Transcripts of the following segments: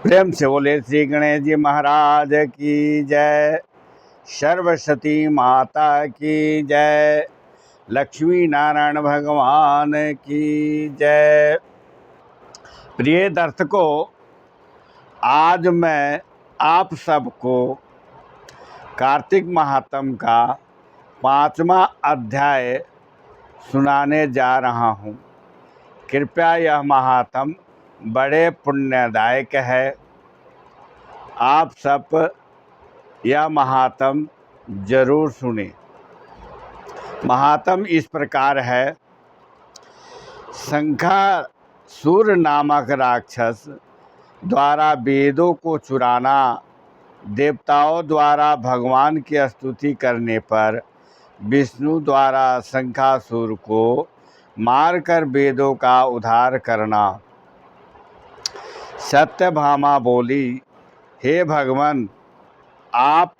प्रेम से बोले श्री गणेश जी महाराज की जय। सरस्वती माता की जय। लक्ष्मी नारायण भगवान की जय। प्रिय दर्शकों, आज मैं आप सबको कार्तिक महात्म का 5वां अध्याय सुनाने जा रहा हूँ। कृपया यह महात्म बड़े पुण्यदायक है। आप सब यह महात्म जरूर सुने। महात्म इस प्रकार है। शंखासुर नामक राक्षस द्वारा वेदों को चुराना, देवताओं द्वारा भगवान की स्तुति करने पर विष्णु द्वारा शंखासुर को मारकर वेदों का उद्धार करना। सत्यभामा बोली, हे भगवान, आप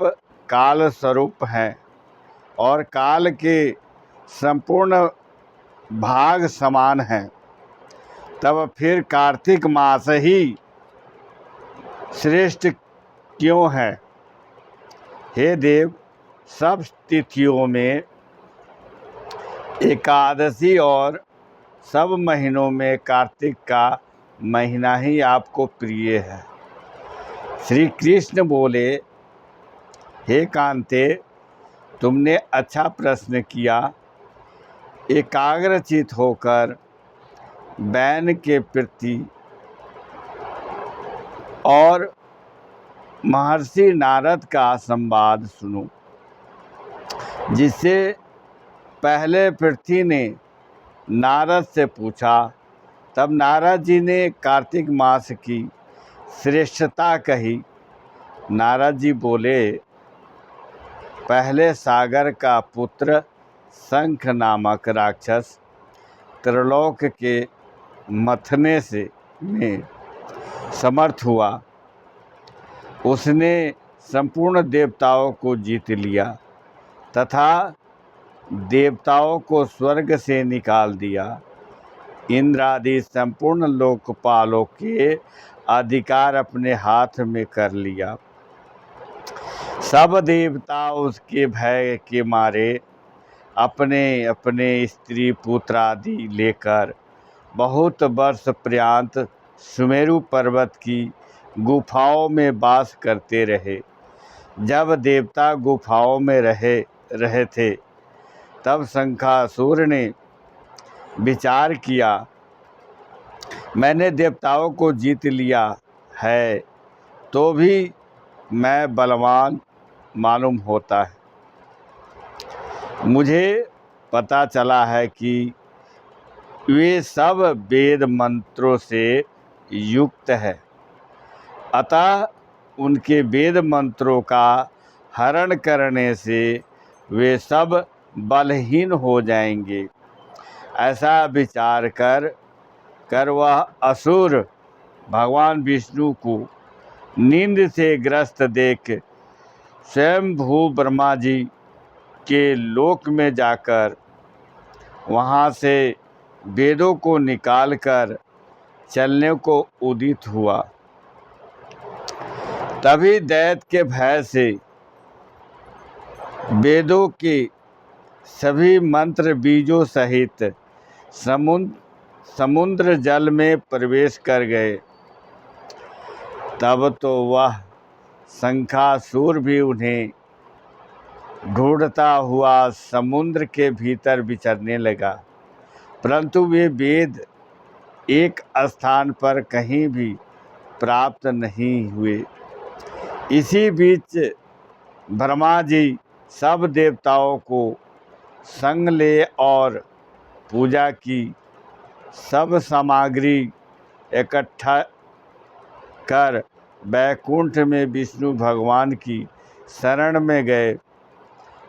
काल स्वरूप हैं और काल के संपूर्ण भाग समान हैं। तब फिर कार्तिक मास ही श्रेष्ठ क्यों है? हे देव, सब तिथियों में एकादशी और सब महीनों में कार्तिक का महीना ही आपको प्रिय है। श्री कृष्ण बोले, हे कांते, तुमने अच्छा प्रश्न किया। एकाग्रचित होकर बैन के प्रति और महर्षि नारद का संवाद सुनो, जिससे पहले पृथ्वी ने नारद से पूछा। तब नारद जी ने कार्तिक मास की श्रेष्ठता कही। नारद जी बोले, पहले सागर का पुत्र शंख नामक राक्षस त्रिलोक के मथने में समर्थ हुआ। उसने संपूर्ण देवताओं को जीत लिया तथा देवताओं को स्वर्ग से निकाल दिया। इंद्र आदि संपूर्ण लोकपालों के अधिकार अपने हाथ में कर लिया। सब देवता उसके भय के मारे अपने अपने स्त्री पुत्र आदि लेकर बहुत वर्ष पर्यंत सुमेरु पर्वत की गुफाओं में वास करते रहे। जब देवता गुफाओं में रहे थे, तब शंखासुर ने विचार किया, मैंने देवताओं को जीत लिया है तो भी मैं बलवान मालूम होता है। मुझे पता चला है कि वे सब वेद मंत्रों से युक्त है, अतः उनके वेद मंत्रों का हरण करने से वे सब बलहीन हो जाएंगे। ऐसा विचार कर वह असुर भगवान विष्णु को नींद से ग्रस्त देख स्वयं भू ब्रह्मा जी के लोक में जाकर वहाँ से वेदों को निकालकर चलने को उदित हुआ। तभी दैत्य के भय से वेदों के सभी मंत्र बीजों सहित समुद्र जल में प्रवेश कर गए। तब तो वह शंखासुर भी उन्हें ढूंढता हुआ समुद्र के भीतर विचरने लगा, परंतु वे वेद एक स्थान पर कहीं भी प्राप्त नहीं हुए। इसी बीच ब्रह्मा जी सब देवताओं को संग ले और पूजा की सब सामग्री इकट्ठा कर वैकुंठ में विष्णु भगवान की शरण में गए।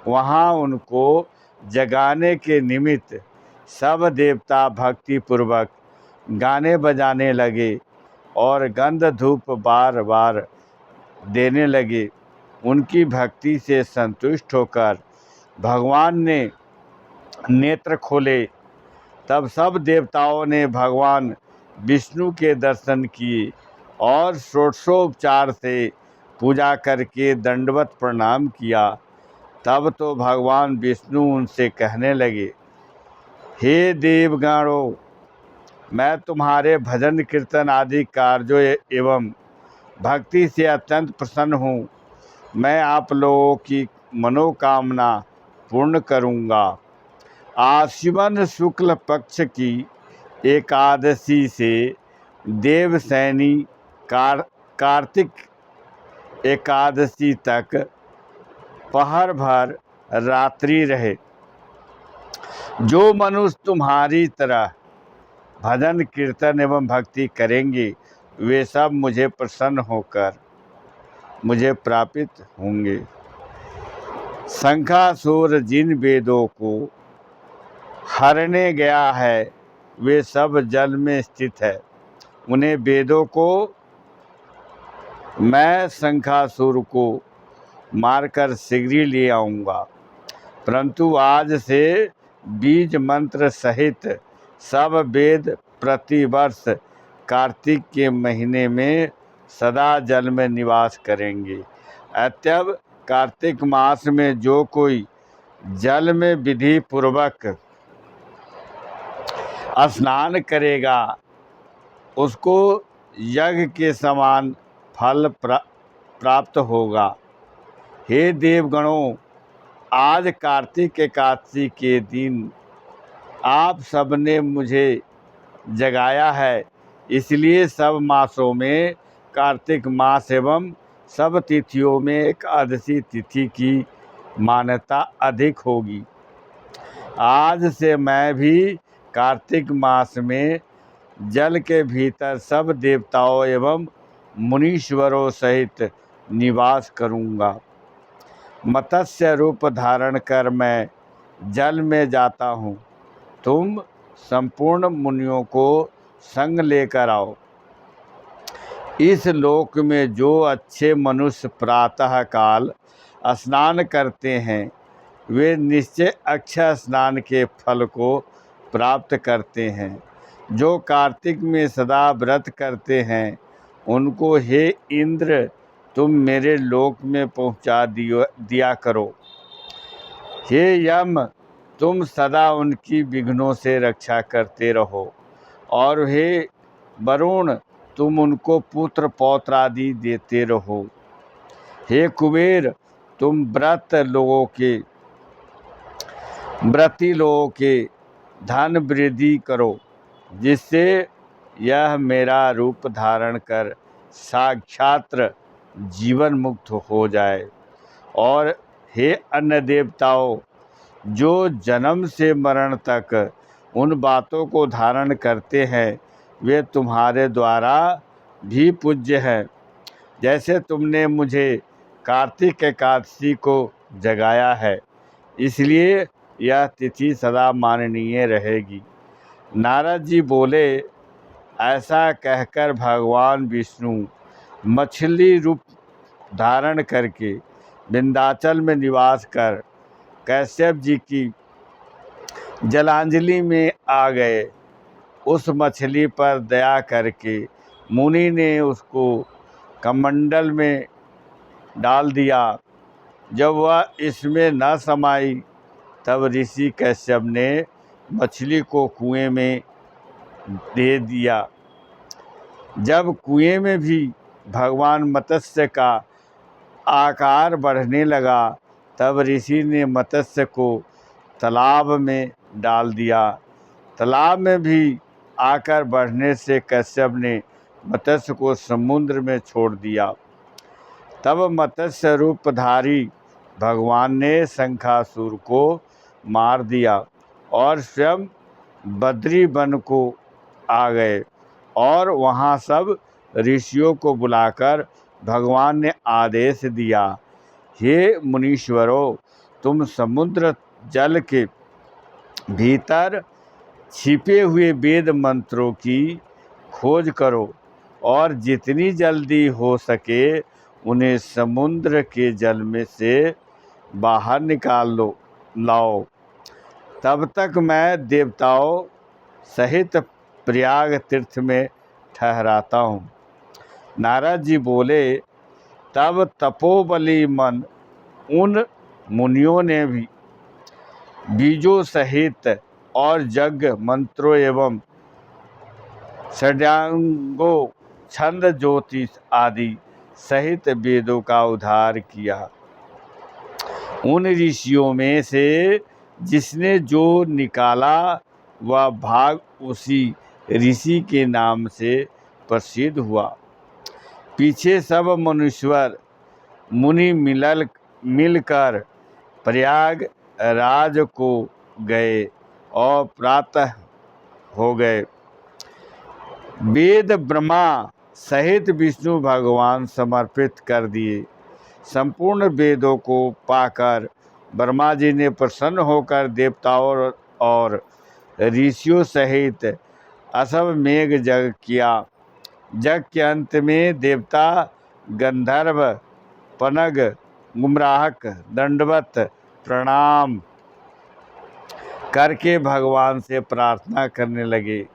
वहाँ उनको जगाने के निमित्त सब देवता भक्ति पूर्वक गाने बजाने लगे और गंध धूप बार बार देने लगे। उनकी भक्ति से संतुष्ट होकर भगवान ने नेत्र खोले। तब सब देवताओं ने भगवान विष्णु के दर्शन किए और षोडशोपचार से पूजा करके दंडवत प्रणाम किया। तब तो भगवान विष्णु उनसे कहने लगे, हे देवगणों, मैं तुम्हारे भजन कीर्तन आदि कार्यों एवं भक्ति से अत्यंत प्रसन्न हूँ। मैं आप लोगों की मनोकामना पूर्ण करूँगा। आश्विन शुक्ल पक्ष की एकादशी से देवशयनी कार्तिक एकादशी तक पहर भर रात्रि रहे। जो मनुष्य तुम्हारी तरह भजन कीर्तन एवं भक्ति करेंगे, वे सब मुझे प्रसन्न होकर मुझे प्रापित होंगे। शंखासुर जिन वेदों को हरने गया है, वे सब जल में स्थित है। उन्हें वेदों को मैं शंखासुर को मारकर शीघ्र ले आऊँगा। परंतु आज से बीज मंत्र सहित सब वेद प्रतिवर्ष कार्तिक के महीने में सदा जल में निवास करेंगे। अतएव कार्तिक मास में जो कोई जल में विधि पूर्वक स्नान करेगा, उसको यज्ञ के समान फल प्राप्त होगा। हे देवगणों, आज कार्तिक एकादशी के दिन आप सबने मुझे जगाया है, इसलिए सब मासों में कार्तिक मास एवं सब तिथियों में एकादशी तिथि की मान्यता अधिक होगी। आज से मैं भी कार्तिक मास में जल के भीतर सब देवताओं एवं मुनीश्वरों सहित निवास करूँगा। मत्स्य रूप धारण कर मैं जल में जाता हूँ। तुम संपूर्ण मुनियों को संग लेकर आओ। इस लोक में जो अच्छे मनुष्य प्रातः काल स्नान करते हैं, वे निश्चय अक्षय स्नान के फल को प्राप्त करते हैं। जो कार्तिक में सदा व्रत करते हैं, उनको हे इंद्र, तुम मेरे लोक में पहुंचा दिया करो। हे यम, तुम सदा उनकी विघ्नों से रक्षा करते रहो। और हे वरुण, तुम उनको पुत्र पौत्र आदि देते रहो। हे कुबेर, तुम व्रती लोगों के धन वृद्धि करो, जिससे यह मेरा रूप धारण कर साक्षात जीवन मुक्त हो जाए। और हे अन्य देवताओं, जो जन्म से मरण तक उन बातों को धारण करते हैं, वे तुम्हारे द्वारा भी पूज्य हैं। जैसे तुमने मुझे कार्तिक एकादशी को जगाया है, इसलिए यह तिथि सदा माननीय रहेगी। नारद जी बोले, ऐसा कहकर भगवान विष्णु मछली रूप धारण करके विंध्याचल में निवास कर कश्यप जी की जलांजलि में आ गए। उस मछली पर दया करके मुनि ने उसको कमंडल में डाल दिया। जब वह इसमें न समाई, तब ऋषि कश्यप ने मछली को कुएं में दे दिया। जब कुएं में भी भगवान मत्स्य का आकार बढ़ने लगा, तब ऋषि ने मत्स्य को तालाब में डाल दिया। तालाब में भी आकर बढ़ने से कश्यप ने मत्स्य को समुद्र में छोड़ दिया। तब मत्स्य रूपधारी भगवान ने शंखासुर को मार दिया और स्वयं बद्री वन को आ गए। और वहाँ सब ऋषियों को बुलाकर भगवान ने आदेश दिया, हे मुनीश्वरों, तुम समुद्र जल के भीतर छिपे हुए वेद मंत्रों की खोज करो और जितनी जल्दी हो सके उन्हें समुद्र के जल में से बाहर लाओ। तब तक मैं देवताओं सहित प्रयाग तीर्थ में ठहराता हूँ। नारद जी बोले, तब तपोबली मन उन मुनियों ने भी बीजों सहित और यज्ञ मंत्रों एवं षड्यांगों छंद ज्योतिष आदि सहित वेदों का उद्धार किया। उन ऋषियों में से जिसने जो निकाला वह भाग उसी ऋषि के नाम से प्रसिद्ध हुआ। पीछे सब मनुष्यर मुनि मिलकर प्रयाग राज को गए और प्रातः हो गए। वेद ब्रह्मा सहित विष्णु भगवान समर्पित कर दिए। संपूर्ण वेदों को पाकर ब्रह्मा जी ने प्रसन्न होकर देवताओं और ऋषियों सहित अश्वमेघ यज्ञ किया। यज्ञ के अंत में देवता गंधर्व पनग गुमराहक दंडवत प्रणाम करके भगवान से प्रार्थना करने लगे।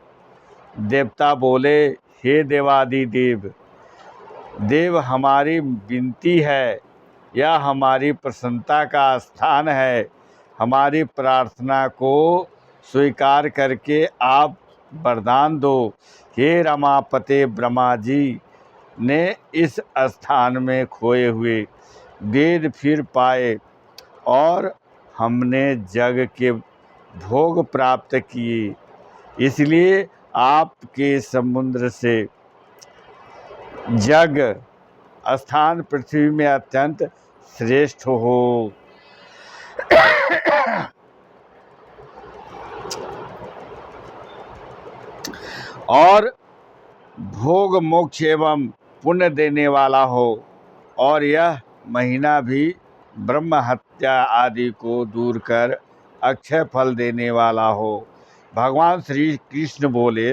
देवता बोले, हे देवादिदेव, देव हमारी विनती है, यह हमारी प्रसन्नता का स्थान है। हमारी प्रार्थना को स्वीकार करके आप वरदान दो। हे रमापते ब्रह्मा जी ने इस स्थान में खोए हुए वेद फिर पाए और हमने जग के भोग प्राप्त किए, इसलिए आपके समुद्र से जग स्थान पृथ्वी में अत्यंत श्रेष्ठ हो। और भोग मोक्ष एवं पुण्य देने वाला हो, और यह महीना भी ब्रह्म हत्या आदि को दूर कर अक्षय फल देने वाला हो। भगवान श्री कृष्ण बोले,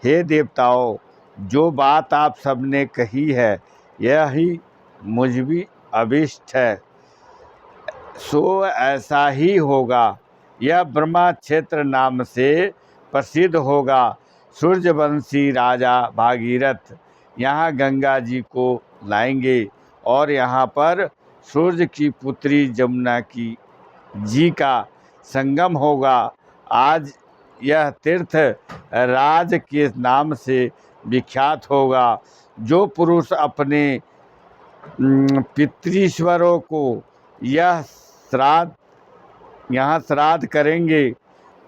हे देवताओं, जो बात आप सबने कही है यही मुझ भी अभिष्ट है, सो ऐसा ही होगा। यह ब्रह्मा क्षेत्र नाम से प्रसिद्ध होगा। सूर्यवंशी राजा भागीरथ यहाँ गंगा जी को लाएंगे और यहाँ पर सूर्य की पुत्री जमुना की जी का संगम होगा। आज यह तीर्थ राज के नाम से विख्यात होगा। जो पुरुष अपने पितृश्वरों को यहाँ श्राद्ध करेंगे,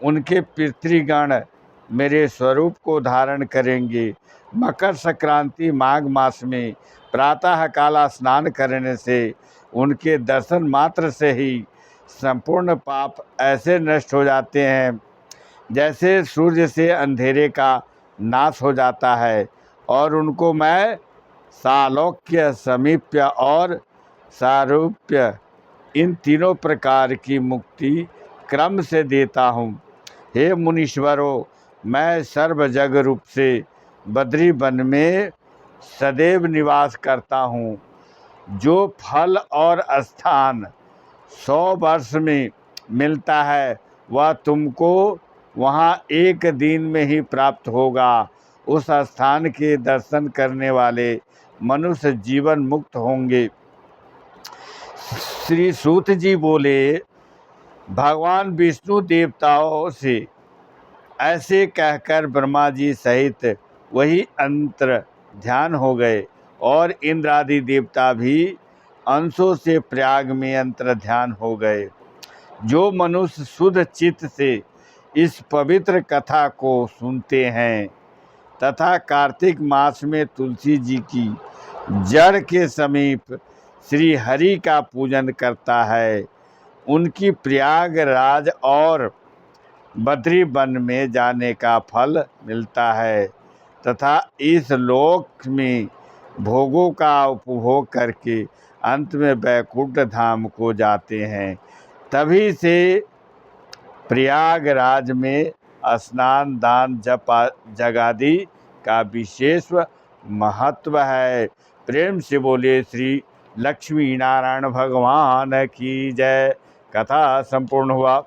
उनके पितृगण मेरे स्वरूप को धारण करेंगे। मकर संक्रांति माघ मास में प्रातः काला स्नान करने से उनके दर्शन मात्र से ही संपूर्ण पाप ऐसे नष्ट हो जाते हैं जैसे सूर्य से अंधेरे का नाश हो जाता है, और उनको मैं सालोक्य, समीप्य और सारूप्य इन तीनों प्रकार की मुक्ति क्रम से देता हूँ। हे मुनीश्वरों, मैं सर्वजग रूप से बद्री वन में सदैव निवास करता हूँ। जो फल और स्थान 100 वर्ष में मिलता है वह तुमको वहाँ एक दिन में ही प्राप्त होगा। उस स्थान के दर्शन करने वाले मनुष्य जीवन मुक्त होंगे। श्री सूत जी बोले, भगवान विष्णु देवताओं से ऐसे कहकर ब्रह्मा जी सहित वही अंतर ध्यान हो गए, और इंद्र आदि देवता भी अंशों से प्रयाग में अंतर ध्यान हो गए। जो मनुष्य शुद्ध चित्त से इस पवित्र कथा को सुनते हैं तथा कार्तिक मास में तुलसी जी की जड़ के समीप श्री हरि का पूजन करता है, उनकी प्रयागराज और बद्री वन में जाने का फल मिलता है तथा इस लोक में भोगों का उपभोग करके अंत में वैकुंठ धाम को जाते हैं। तभी से प्रयागराज में स्नान, दान, जप जगादि का विशेष महत्व है। प्रेम से बोले श्री लक्ष्मी नारायण भगवान की जय। कथा संपूर्ण हुआ।